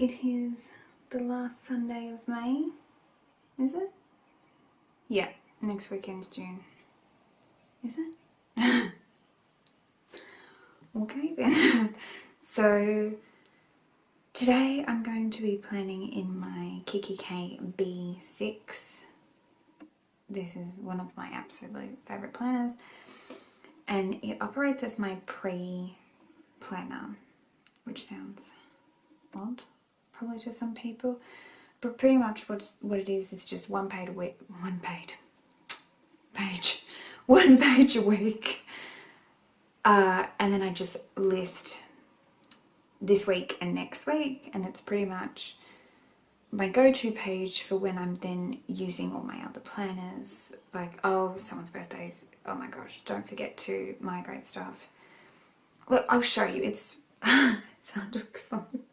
It is the last Sunday of May, is it? Yeah, next weekend's June. Is it? Okay then. So today I'm going to be planning in my Kiikki B6. This is one of my absolute favourite planners, and it operates as my pre-planner, which sounds odd probably to some people, but pretty much what it is just one page a week, one page a week, and then I just list this week and next week, and it's pretty much my go-to page for when I'm then using all my other planners, like, oh, someone's birthdays, oh my gosh, don't forget to migrate stuff. Look, I'll show you, it's it's hard to explain.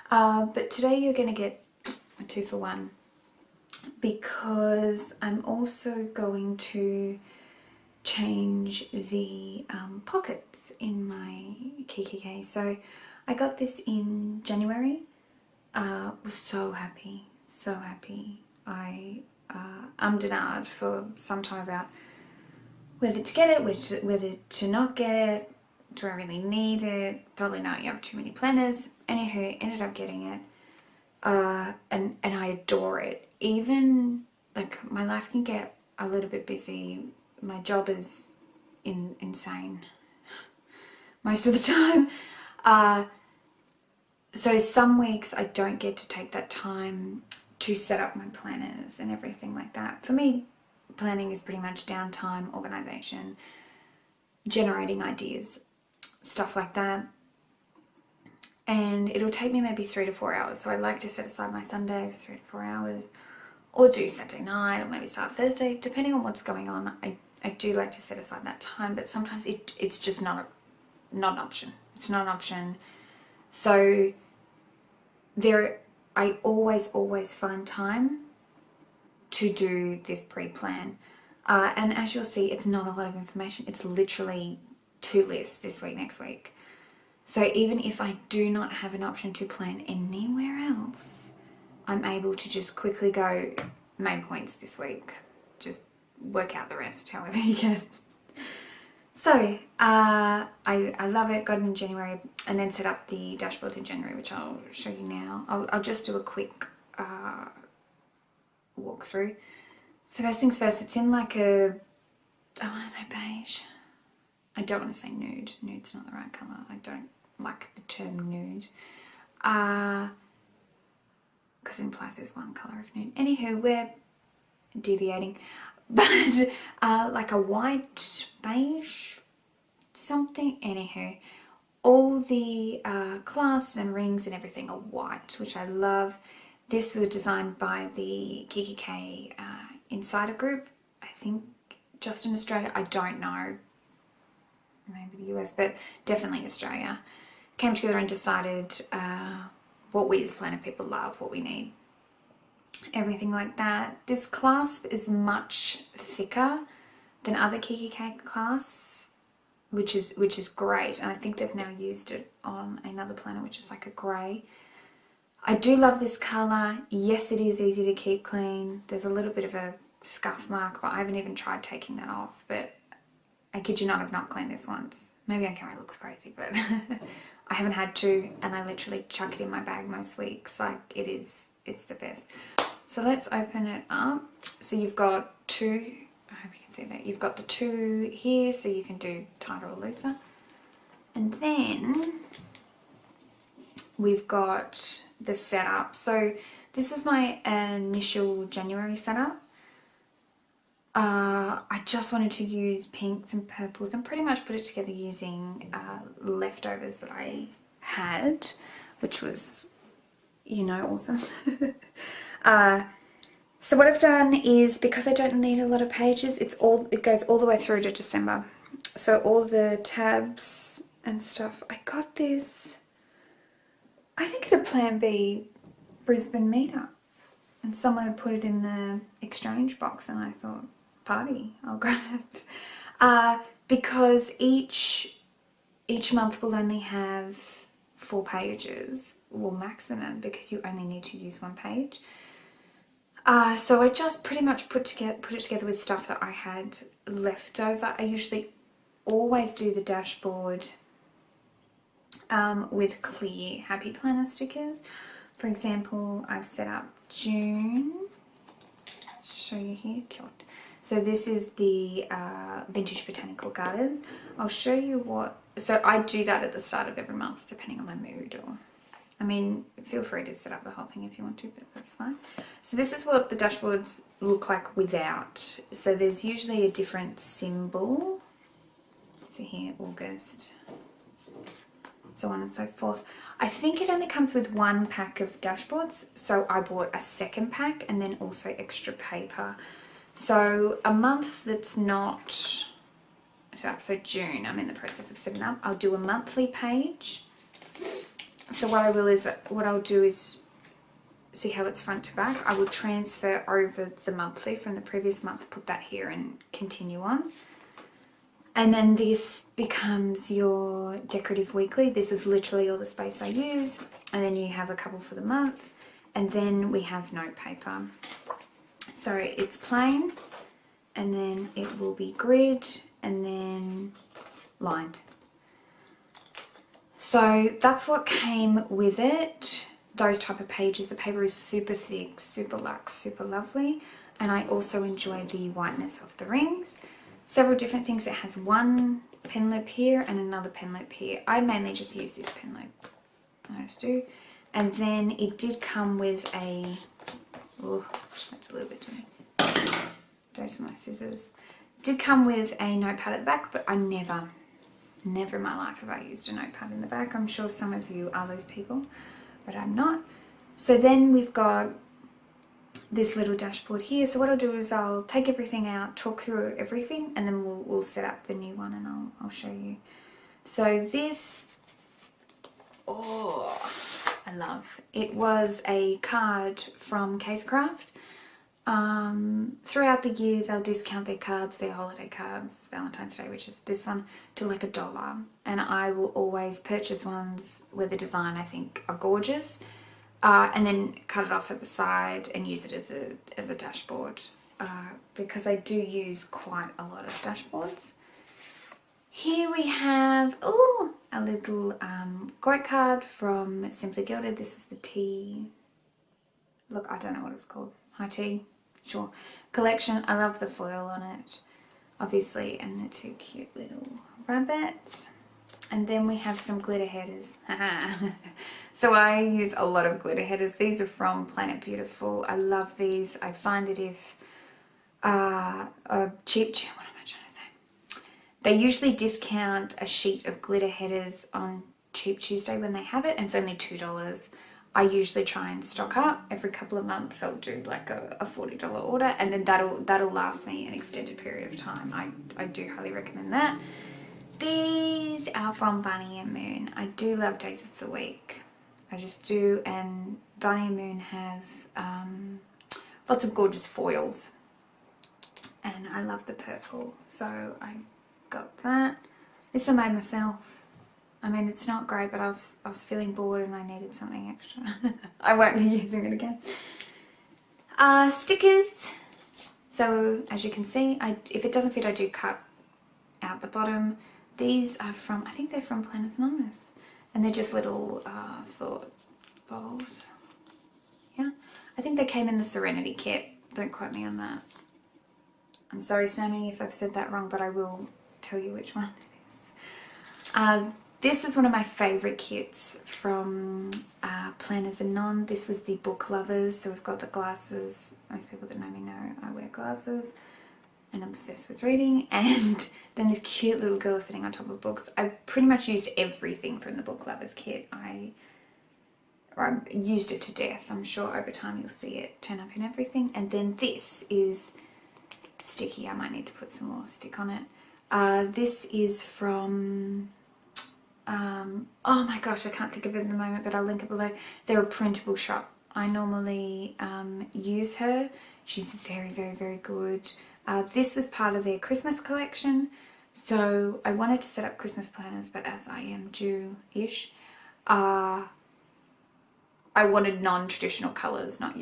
But today you're going to get a 2-for-1 because I'm also going to change the pockets in my Kiikki. So I got this in January. Was so happy. I ummed and ahed for some time about whether to get it, whether to not get it. Do I really need it? Probably not. You have too many planners. Anywho, ended up getting it, and I adore it. Even like my life can get a little bit busy. My job is insane most of the time. So some weeks I don't get to take that time to set up my planners and everything like that. For me, planning is pretty much downtime, organisation, generating ideas, stuff like that. And it'll take me maybe 3 to 4 hours. So I like to set aside my Sunday for 3 to 4 hours, or do Saturday night, or maybe start Thursday, depending on what's going on. I do like to set aside that time, but sometimes it's just not an option. It's not an option. So I always find time to do this pre-plan. And as you'll see, it's not a lot of information. It's literally 2 lists this week, next week. So even if I do not have an option to plan anywhere else, I'm able to just quickly go main points this week. Just work out the rest however you can. So I love it. Got it in January and then set up the dashboards in January, which I'll show you now. I'll just do a quick walkthrough. So first things first, it's in like I want to say beige. I don't want to say nude. Nude's not the right colour. I don't like the term nude. Because it implies there's one colour of nude. Anywho, we're deviating. But like a white beige something. Anywho, all the clasps and rings and everything are white, which I love. This was designed by the Kiikki Insider Group. I think just in Australia. I don't know. Maybe the US, but definitely Australia. Came together and decided what we as planner people love, what we need, everything like that. This clasp is much thicker than other Kiikki clasps, which is great, and I think they've now used it on another planner, which is like a grey. I do love this colour. Yes, it is easy to keep clean. There's a little bit of a scuff mark, but I haven't even tried taking that off. But I kid you not, I've not cleaned this once. Maybe on camera it looks crazy, but I haven't had to, and I literally chuck it in my bag most weeks. Like, it's the best. So let's open it up. So you've got 2, I hope you can see that. You've got the 2 here, so you can do tighter or looser. And then we've got the setup. So this was my initial January setup. I just wanted to use pinks and purples and pretty much put it together using leftovers that I had, which was, you know, awesome. So what I've done is, because I don't need a lot of pages, it goes all the way through to December. So all the tabs and stuff, I got this, I think at a Plan B Brisbane meetup, and someone had put it in the exchange box, and I thought, party, I'll grab it. Because each month will only have 4 pages, well, maximum, because you only need to use one page. So I just pretty much put it together with stuff that I had left over. I usually always do the dashboard with clear Happy Planner stickers. For example, I've set up June. Show you here. Cute. So this is the Vintage Botanical Gardens. I'll show you what. So I do that at the start of every month, depending on my mood. Or, I mean, feel free to set up the whole thing if you want to, but that's fine. So this is what the dashboards look like without. So there's usually a different symbol. So here, August, so on and so forth. I think it only comes with one pack of dashboards, so I bought a second pack and then also extra paper. So a month that's not set up, so June, I'm in the process of setting up. I'll do a monthly page. So what I'll do is, see how it's front to back? I will transfer over the monthly from the previous month, put that here and continue on. And then this becomes your decorative weekly. This is literally all the space I use. And then you have a couple for the month. And then we have note paper. So it's plain, and then it will be grid, and then lined. So that's what came with it. Those type of pages. The paper is super thick, super luxe, super lovely. And I also enjoy the whiteness of the rings. Several different things. It has one pen loop here and another pen loop here. I mainly just use this pen loop. I just do. And then it did come with a, oh, that's a little bit too many. Those are my scissors. It did come with a notepad at the back, but I never in my life have I used a notepad in the back. I'm sure some of you are those people, but I'm not. So then we've got this little dashboard here. So what I'll do is I'll take everything out, talk through everything, and then we'll set up the new one, and I'll show you. So this, oh, I love. It was a card from Casecraft. Throughout the year they'll discount their cards, their holiday cards, Valentine's Day, which is this one, to like $1, and I will always purchase ones where the design I think are gorgeous. And then cut it off at the side and use it as a dashboard, because I do use quite a lot of dashboards. Here we have a little quote card from Simply Gilded. This was the tea, look, I don't know what it was called, high tea, sure, collection. I love the foil on it, obviously, and the two cute little rabbits. And then we have some glitter headers. So I use a lot of glitter headers. These are from Planet Beautiful. I love these. I find that if what am I trying to say? They usually discount a sheet of glitter headers on Cheap Tuesday when they have it, and it's only $2. I usually try and stock up every couple of months. I'll do like a $40 order, and then that'll last me an extended period of time. I do highly recommend that. These are from Bunny and Moon. I do love Days of the Week. I just do, and Bunny and Moon have lots of gorgeous foils. And I love the purple, so I got that. This I made myself. I mean, it's not great, but I was feeling bored and I needed something extra. I won't be using it again. Stickers. So as you can see, if it doesn't fit, I do cut out the bottom. These are from, I think they're from Planners Anonymous, and they're just little thought bowls. Yeah, I think they came in the Serenity kit. Don't quote me on that. I'm sorry, Sammy, if I've said that wrong, but I will tell you which one it is. This is one of my favourite kits from Planners Anon. This was the Book Lovers, so we've got the glasses. Most people that know me know I wear glasses. And I'm obsessed with reading, and then this cute little girl sitting on top of books. I pretty much used everything from the Book Lovers kit. I used it to death. I'm sure over time you'll see it turn up in everything. And then this is sticky. I might need to put some more stick on it. This is from, oh my gosh, I can't think of it in the moment, but I'll link it below. They're a printable shop. I normally use her. She's very, very, very good. This was part of their Christmas collection, so I wanted to set up Christmas planners, but as I am due-ish, I wanted non-traditional colours, not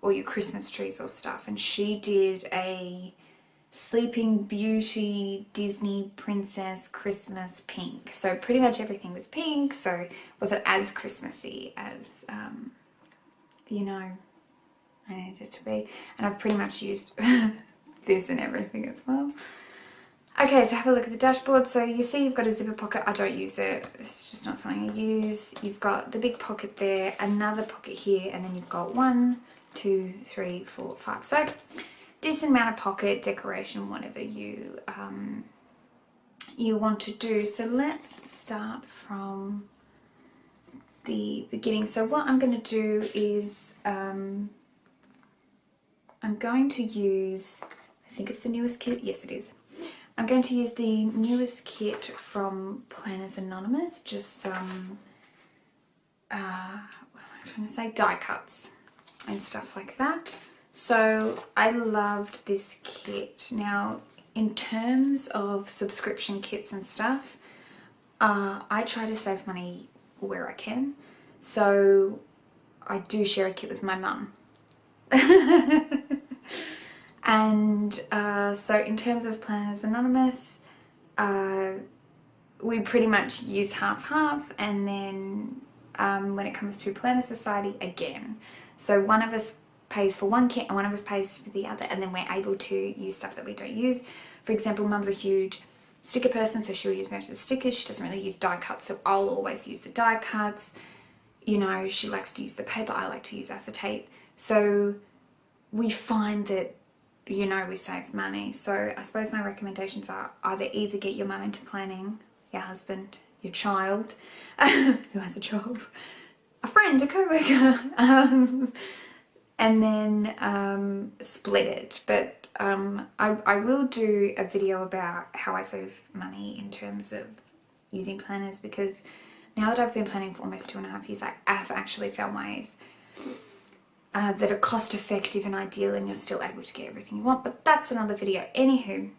all your Christmas trees or stuff. And she did a Sleeping Beauty Disney Princess Christmas pink. So pretty much everything was pink. So was it as Christmassy as, you know, I needed it to be. And I've pretty much used this and everything as well. Okay, so have a look at the dashboard. So you see you've got a zipper pocket. I don't use it. It's just not something I use. You've got the big pocket there, another pocket here, and then you've got 1, 2, 3, 4, 5. So decent amount of pocket decoration, whatever you you want to do. So let's start from the beginning. So what I'm going to do is I'm going to use, I think it's the newest kit. Yes, it is. I'm going to use the newest kit from Planners Anonymous, just some, what am I trying to say, die cuts and stuff like that. So I loved this kit. Now, in terms of subscription kits and stuff, I try to save money where I can. So I do share a kit with my mum. And so in terms of Planners Anonymous, we pretty much use half-half, and then when it comes to Planner Society, again. So one of us pays for one kit and one of us pays for the other, and then we're able to use stuff that we don't use. For example, Mum's a huge sticker person, so she'll use most of the stickers. She doesn't really use die cuts, so I'll always use the die cuts. You know, she likes to use the paper, I like to use acetate. So we find that, you know, we save money. So I suppose my recommendations are either get your mum into planning, your husband, your child, who has a job, a friend, a co-worker, and then split it. But I will do a video about how I save money in terms of using planners, because now that I've been planning for almost 2.5 years, I've actually found ways that are cost effective and ideal, and you're still able to get everything you want. But that's another video. Anywho,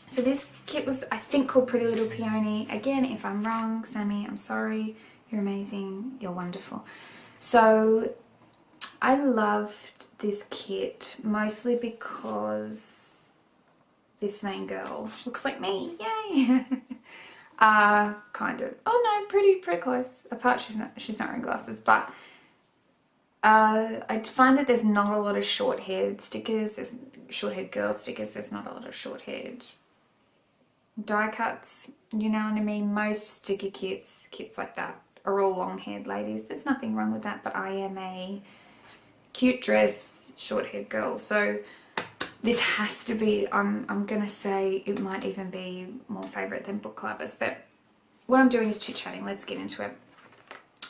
so this kit was, I think, called Pretty Little Peony. Again, if I'm wrong, Sammy, I'm sorry. You're amazing. You're wonderful. So I loved this kit mostly because this main girl looks like me. Yay! Kind of. Oh no, pretty close. Apart, she's not wearing glasses, but I find that there's not a lot of short-haired stickers. There's short-haired girl stickers. There's not a lot of short-haired die cuts. You know what I mean? Most sticker kits like that, are all long-haired ladies. There's nothing wrong with that, but I am a cute dress, short-haired girl. So this has to be, I'm going to say it might even be more favourite than book clubbers. But what I'm doing is chit-chatting. Let's get into it.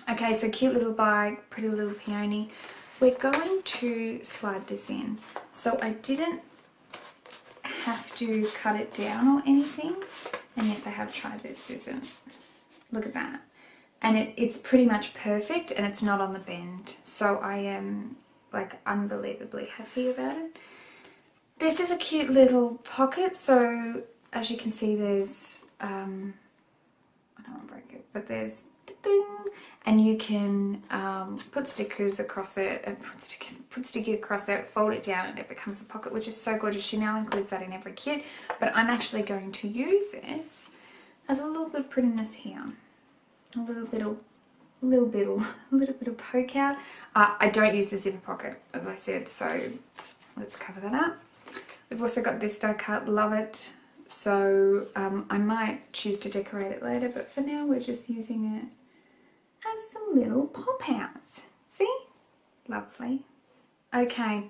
Okay, so cute little bag, Pretty Little Peony. We're going to slide this in. So I didn't have to cut it down or anything. And yes, I have tried this and look at that. And it's pretty much perfect, and it's not on the bend. So I am like unbelievably happy about it. This is a cute little pocket. So as you can see, there's, I don't want to break it, but there's, and you can put stickers across it, and put sticky across it, fold it down, and it becomes a pocket, which is so gorgeous. She now includes that in every kit, but I'm actually going to use it as a little bit of prettiness here, a little bit of poke out. I don't use the zipper pocket, as I said, so let's cover that up. We've also got this die cut, love it. So I might choose to decorate it later, but for now we're just using it as some little pop out. See? Lovely. Okay.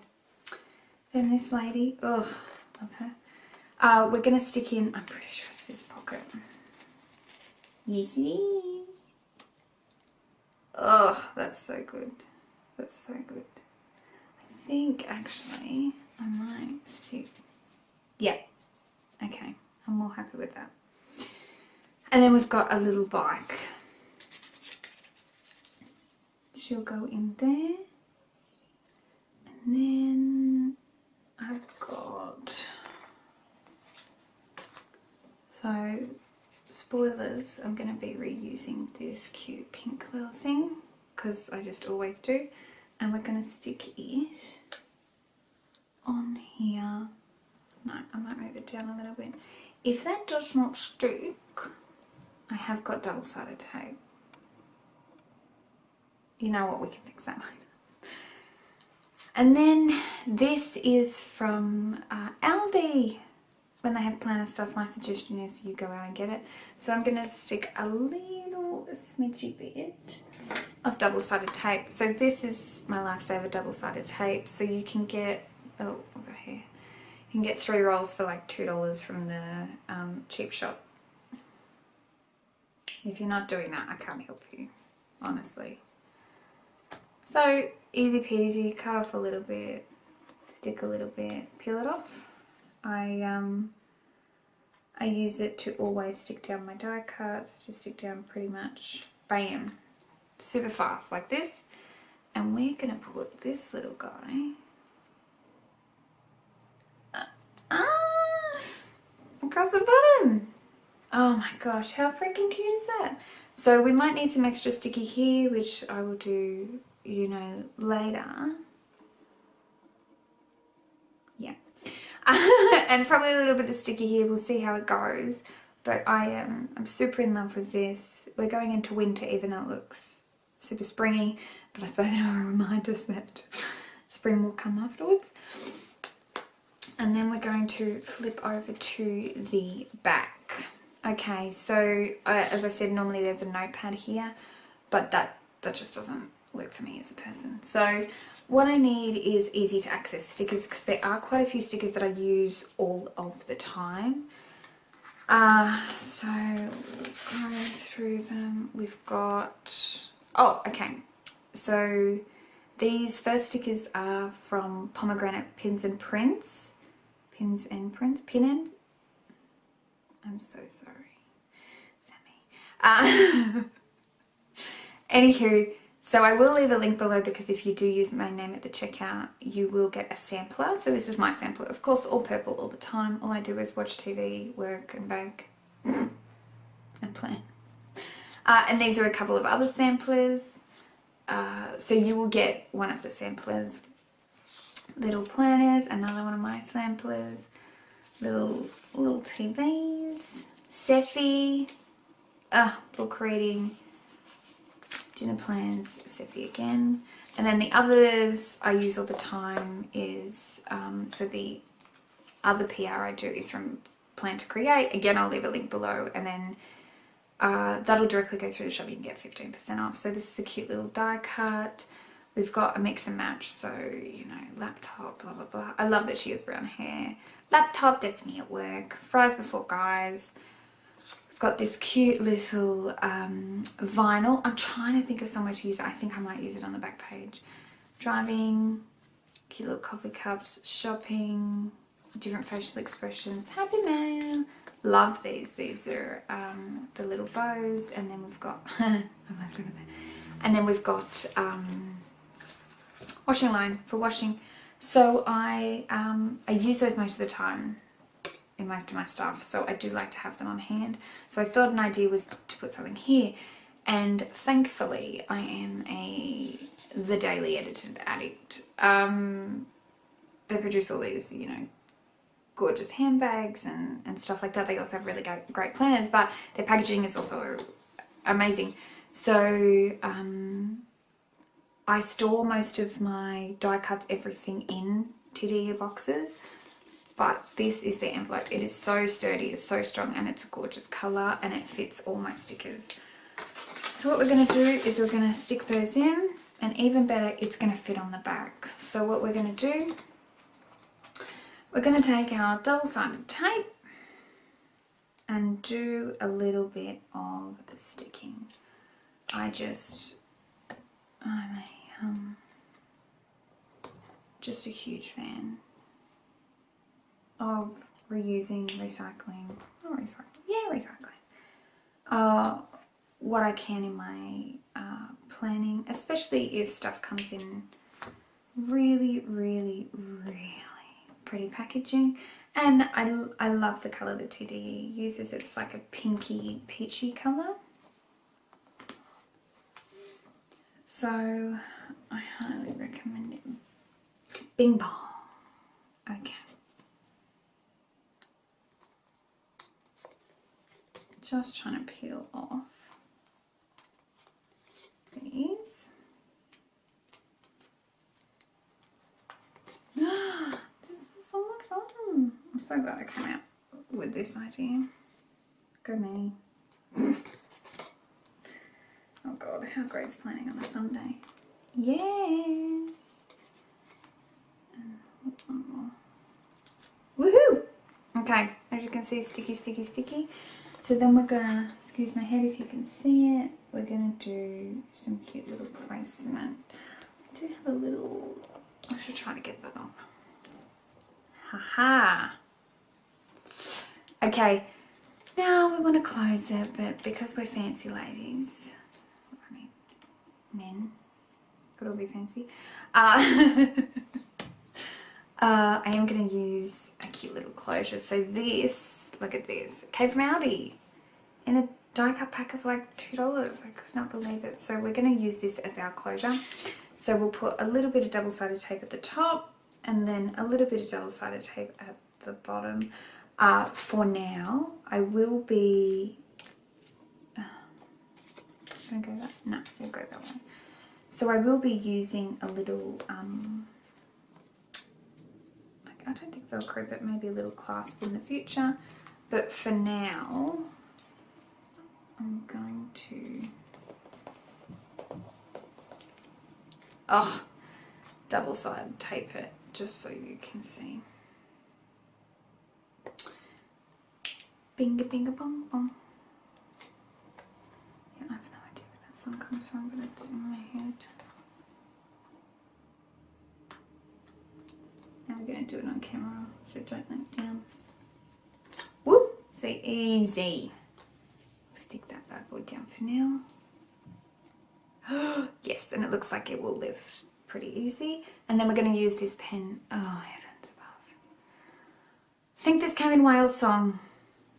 Then this lady, ugh, love her. We're going to stick in, I'm pretty sure it's this pocket. Yes, it is. Ugh, that's so good. That's so good. I think actually I might stick, yeah. Okay, I'm more happy with that. And then we've got a little bike. She'll go in there. And then I've got, so spoilers, I'm going to be reusing this cute pink little thing. because I just always do. And we're going to stick it on here. No, I might move it down a little bit. If that does not stick, I have got double-sided tape. You know what, we can fix that later. And then this is from Aldi. When they have planner stuff, my suggestion is you go out and get it. So I'm going to stick a little smidgy bit of double-sided tape. So this is my lifesaver double-sided tape. So you can get, oh, we've got here. You can get 3 rolls for like $2 from the cheap shop. If you're not doing that, I can't help you, honestly. So easy peasy, cut off a little bit, stick a little bit, peel it off. I use it to always stick down my die cuts, to stick down pretty much, bam, super fast like this. And we're going to put this little guy across the bottom. Oh my gosh, how freaking cute is that? So we might need some extra sticky here, which I will do, you know, later. Yeah. And probably a little bit of sticky here. We'll see how it goes. But I'm super in love with this. We're going into winter, even though it looks super springy. But I suppose it'll remind us that spring will come afterwards. And then we're going to flip over to the back. Okay, so as I said, normally there's a notepad here, but that just doesn't work for me as a person. So what I need is easy to access stickers, because there are quite a few stickers that I use all of the time. So we'll go through them. We've got, oh, okay. So these first stickers are from Pomegranate Pins and Prints. Pins and Prints? I'm so sorry, Sammy. Anywho, so I will leave a link below, because if you do use my name at the checkout, you will get a sampler. So this is my sampler. Of course, all purple all the time. All I do is watch TV, work and bake and plan. And these are a couple of other samplers. So you will get one of the samplers. Little planners, another one of my samplers. Little TVs, Sephi, book reading, dinner plans, Sephi again. And then the others I use all the time is, so the other PR I do is from Plan to Create. Again, I'll leave a link below, and then that'll directly go through the shop. You can get 15% off. So this is a cute little die cut. We've got a mix and match, so, you know, laptop, blah, blah, blah. I love that she has brown hair. Laptop, that's me at work. Fries before guys. We've got this cute little vinyl. I'm trying to think of somewhere to use it. I think I might use it on the back page. Driving, cute little coffee cups, shopping, different facial expressions. Happy mail. Love these. These are the little bows, and then we've got, and then we've got washing line for washing. So I use those most of the time in most of my stuff, so I do like to have them on hand. So I thought an idea was to put something here, and thankfully I am the daily edited addict. They produce all these, you know, gorgeous handbags and stuff like that. They also have really great planners, but their packaging is also amazing. So I store most of my die cuts, everything in TDE boxes, but this is the envelope. It is so sturdy, it's so strong, and it's a gorgeous colour, and it fits all my stickers. So what we're going to do is we're going to stick those in, and even better, it's going to fit on the back. So what we're going to do, we're going to take our double-sided tape and do a little bit of the sticking. I'm just a huge fan of reusing, recycling, not recycling, yeah, recycling. What I can in my planning, especially if stuff comes in really, really, really pretty packaging. And I love the colour that TDE uses. It's like a pinky, peachy colour. So I highly recommend it. Bing bong. Okay. Just trying to peel off these. This is so much fun. I'm so glad I came out with this idea. Go me. Oh god, how great's planning on a Sunday. Yes. Woohoo! Okay, as you can see, sticky, sticky, sticky. So then we're gonna, excuse my head if you can see it, we're gonna do some cute little placement. I do have a little, I should try to get that on. Haha. Okay, now we want to close it, but because we're fancy ladies, I mean, men, could all be fancy. I am going to use a cute little closure. So this, look at this, it came from Aldi in a die cut pack of like $2. I could not believe it. So we're going to use this as our closure. So we'll put a little bit of double-sided tape at the top and then a little bit of double-sided tape at the bottom. For now, I will be, gonna go that? No, we'll go that way. So I will be using a little, like I don't think Velcro, but maybe a little clasp in the future. But for now, I'm going to, double-sided tape it just so you can see. Binga binga bong bong. Yeah, I have no idea where that song comes from, but it's in my head. Now we're going to do it on camera, so don't let it down. Woo! See, easy. We'll stick that bad boy down for now. Yes, and it looks like it will lift pretty easy. And then we're going to use this pen. Oh, heavens above. I think this came in Whale's song.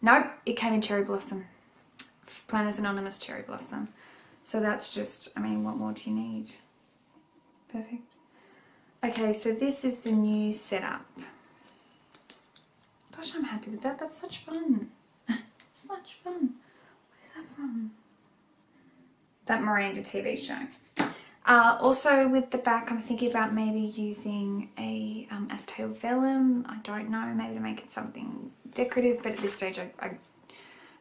Nope, it came in Cherry Blossom. Planners Anonymous Cherry Blossom. So that's just, I mean, what more do you need? Perfect. Okay, so this is the new setup. Gosh, I'm happy with that. That's such fun. Such fun. What is that from? That Miranda TV show. Also with the back, I'm thinking about maybe using a acetate or vellum. I don't know, maybe to make it something decorative, but at this stage I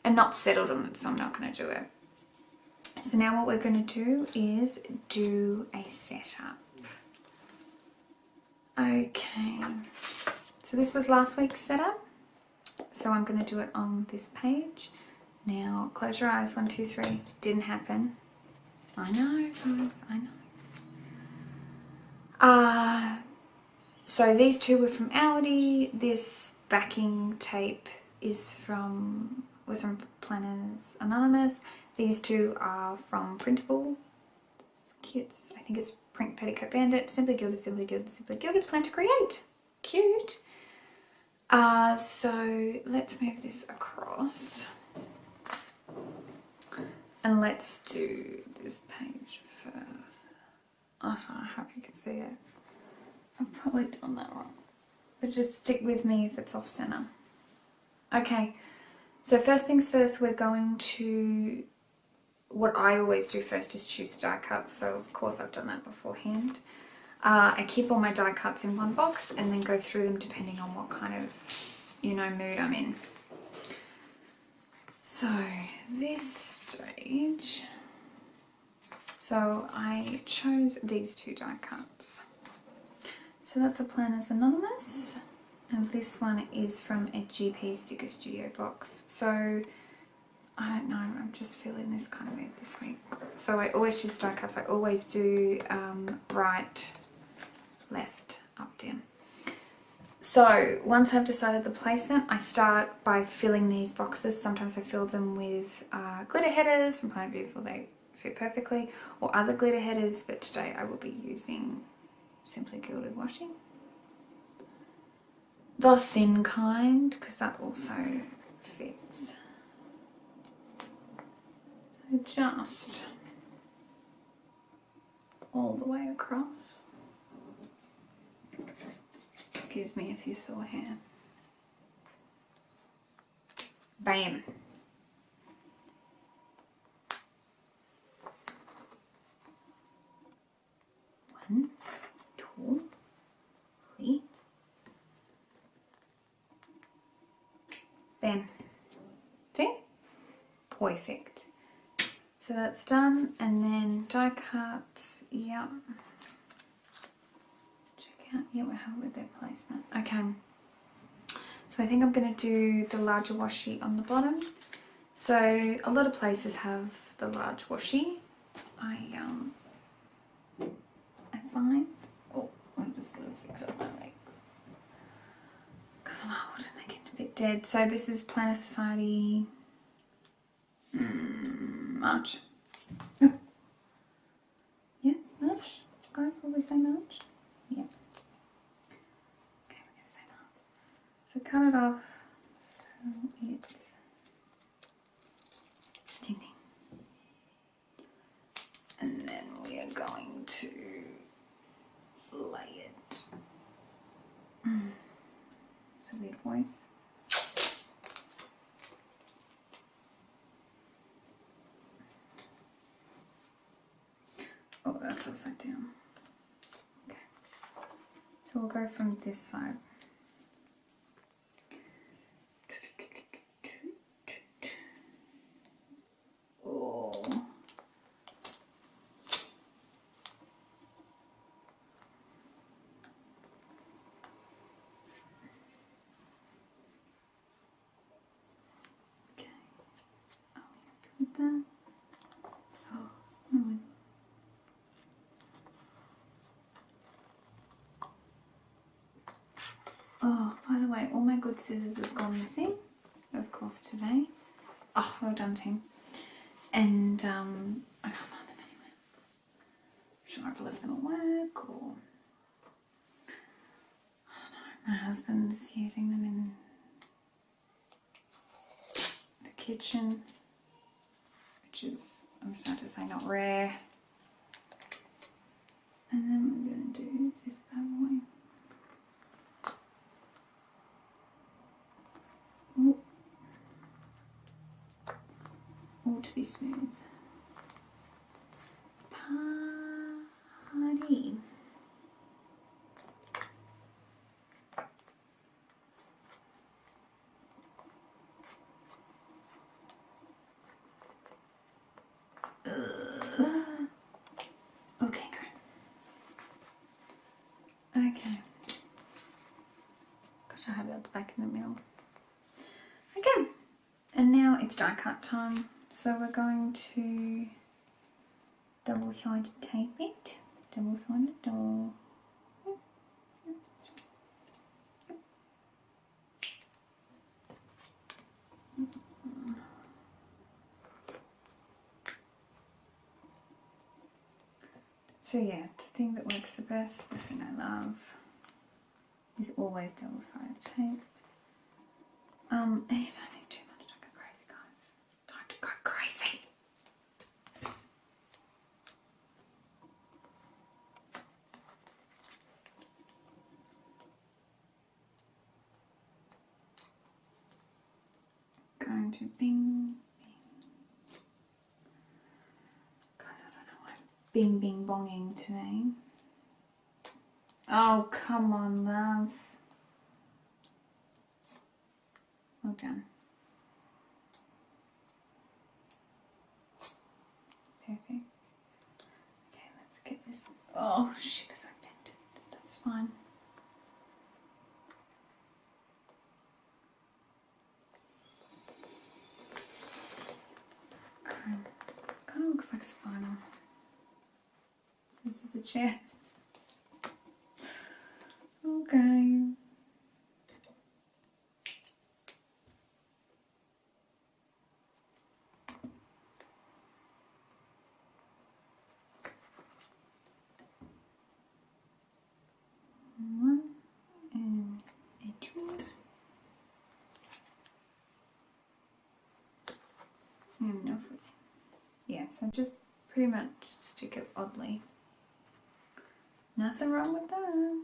am not settled on it, so I'm not going to do it. So now what we're going to do is do a setup. Okay, so this was last week's setup, so I'm going to do it on this page. Now close your eyes, 1, 2, 3. Didn't happen. I know, guys, I know. So these two were from Aldi. This backing tape was from Planners Anonymous. These two are from Printable. It's cute. I think it's Print Petticoat Bandit. Simply Gilded, Simply Gilded, Simply Gilded. Plan to create. Cute. So let's move this across. And let's do this page first. Oh, I hope you can see it. I've probably done that wrong. But just stick with me if it's off center. Okay, so first things first, we're going to, what I always do first is choose the die cuts. So of course I've done that beforehand. I keep all my die cuts in one box and then go through them depending on what kind of, mood I'm in. So this stage, so I chose these two die cuts. So that's a Planners Anonymous, and this one is from a GP Sticker Studio box. So I don't know, I'm just feeling this kind of mood this week. So I always choose die cuts. I always do right, left, up, down. So once I've decided the placement, I start by filling these boxes. Sometimes I fill them with glitter headers from Planet Beautiful. They fit perfectly, or other glitter headers, but today I will be using Simply Gilded washi. The thin kind, because that also fits. So just all the way across. Excuse me if you saw hair. Bam. One, two, three. Bam. See? Perfect. So that's done, and then die cuts. Yep. Let's check out. Yeah, we have with their placement. Okay. So I think I'm going to do the larger washi on the bottom. So a lot of places have the large washi. I find. Oh, I'm just going to fix up my legs because I'm old and they're getting a bit dead. So this is Planner Society March. Oh. Yeah, March. Guys, will we say March? Yeah. Okay, we're going to say March. So cut it off. So it's ding ding. And then we are going to lay it. It's a weird voice. Oh, that's upside down. Okay. So we'll go from this side. Oh. Okay. Are we happy with that? Oh, no. Oh, by the way, all my good scissors have gone missing, of course, today. Oh, well done, team. And I can't find them anywhere. I'm sure I've left them at work, or I don't know, my husband's using them in the kitchen, which is, I'm sad to say, not rare. And then we're going to do this bad boy. Ooh. All to be smooth. Party. Okay, great. Okay. Gosh, I have that back in the middle. Okay. And now it's die cut time. So we're going to double-sided tape it. Double-sided, double. So yeah, the thing that works the best, the thing I love, is always double-sided tape. And you don't need too much, don't go crazy, guys. Don't go crazy. Going to bing, bing. God, I don't know why I'm bing, bing, bonging today. Oh, come on, love. Well done. Perfect. Okay, let's get this. Oh, shivers, I bent it. That's fine. Okay. Kind of looks like spinal. This is a chair. Okay. One and a two. And no free. Yeah, so just pretty much stick it oddly. Nothing wrong with that.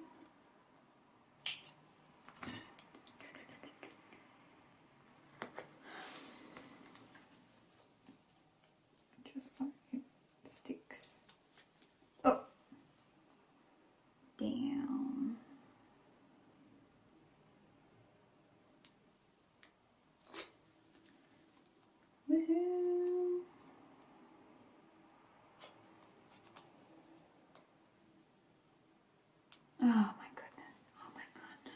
Just so it sticks. Up, down. Woohoo! Oh my goodness! Oh my god!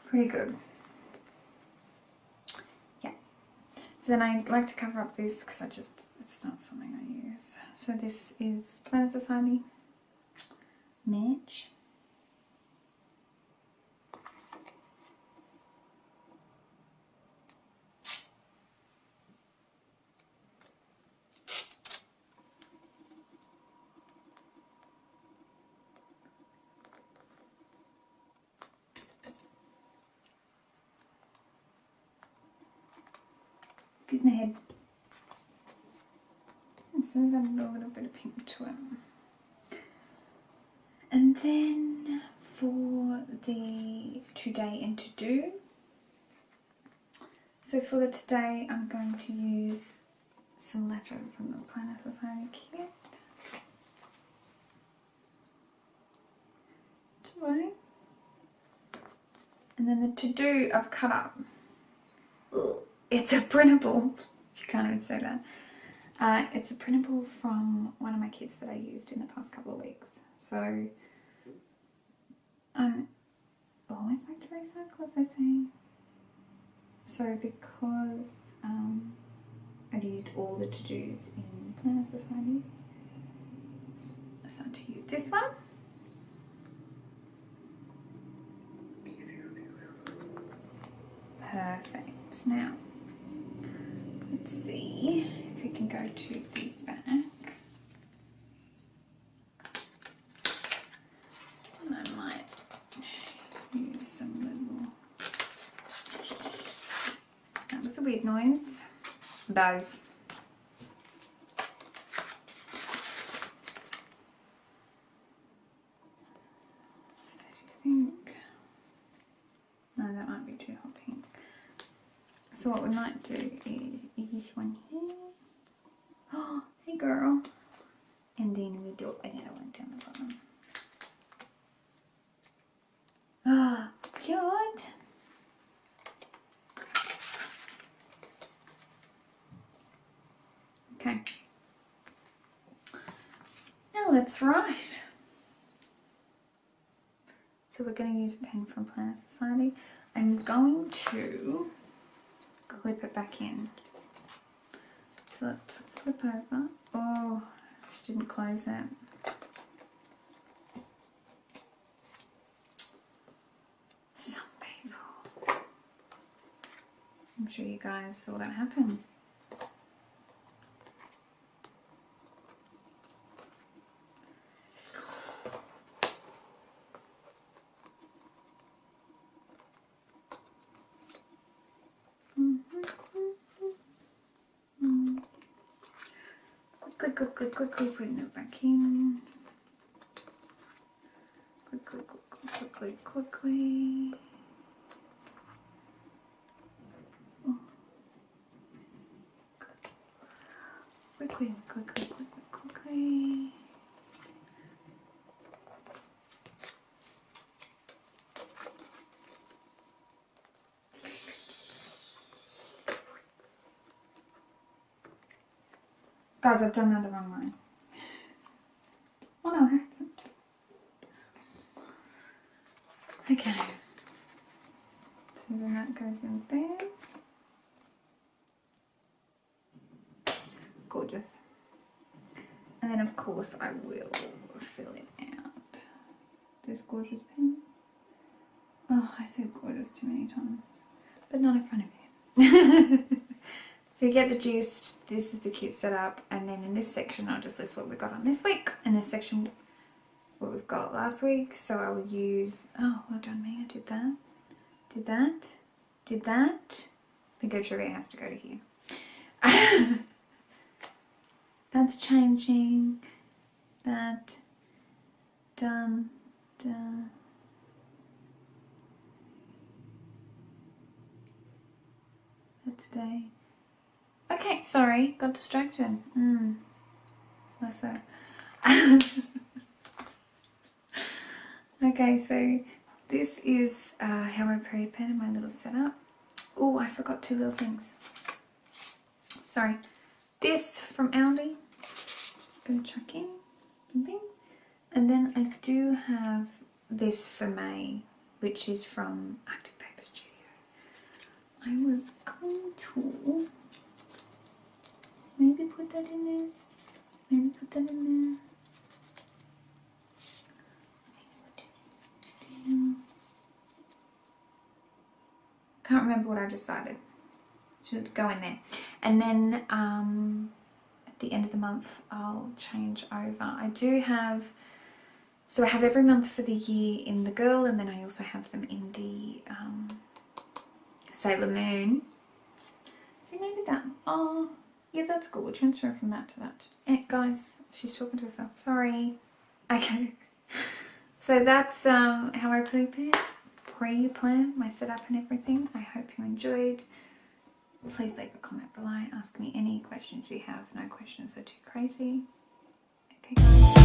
Pretty good. Yeah. So then I like to cover up this because it's not something I use. So this is Planner Society Match. Excuse my head. And so I've added a little bit of pink to it. And then for the today and to do. So for the today, I'm going to use some leftover from the Planner Society kit. Today. And then the to do I've cut up. Ugh, it's a printable. You can't even say that. It's a printable from one of my kits that I used in the past couple of weeks. So I always like to recycle, as I say. So because I've used all the to-dos in Planner Society, I decided to use this one. Perfect. Now, let's see if we can go to the back. And I might use some little... That was a weird noise. Those. Do you think? No, that might be too hot pink. So what we might do is this one here. Oh, hey girl. And then we do another one down the bottom. Ah, oh, cute. Okay. Now let's write. So we're going to use a pen from Planner Society. I'm going to clip it back in. So let's flip over. Oh, she didn't close that. Some people. I'm sure you guys saw that happen. Quickly putting it back in. Quickly. Oh. Quickly. Guys, I've done that the wrong way. Oh no, I haven't. Okay. So then that goes in there. Gorgeous. And then of course I will fill it out. This gorgeous pen. Oh, I said gorgeous too many times. But not in front of you. So you get the gist. This is the cute setup, and then in this section I'll just list what we got on this week, and this section what we've got last week. So I will use, oh well done me, I did that, did that, did that. Bingo trivia has to go to here. That's changing, that, done, done. That today. Okay, sorry, got distracted. That's so. Okay, so this is how I pre-painted my little setup. Oh, I forgot two little things. Sorry. This from Aldi. Gonna chuck in. Bing. And then I do have this for May, which is from Active Paper Studio. I was going to maybe put that in there. Maybe put that in there. Can't remember what I decided. Should go in there. And then at the end of the month I'll change over. I do have, so I have every month for the year in the girl, and then I also have them in the Sailor Moon. See, maybe that. Oh, yeah, that's good. We'll transfer from that to that. Guys, she's talking to herself. Sorry. Okay. So that's how I pre-plan my setup and everything. I hope you enjoyed. Please leave a comment below. Ask me any questions you have. No questions are too crazy. Okay, guys.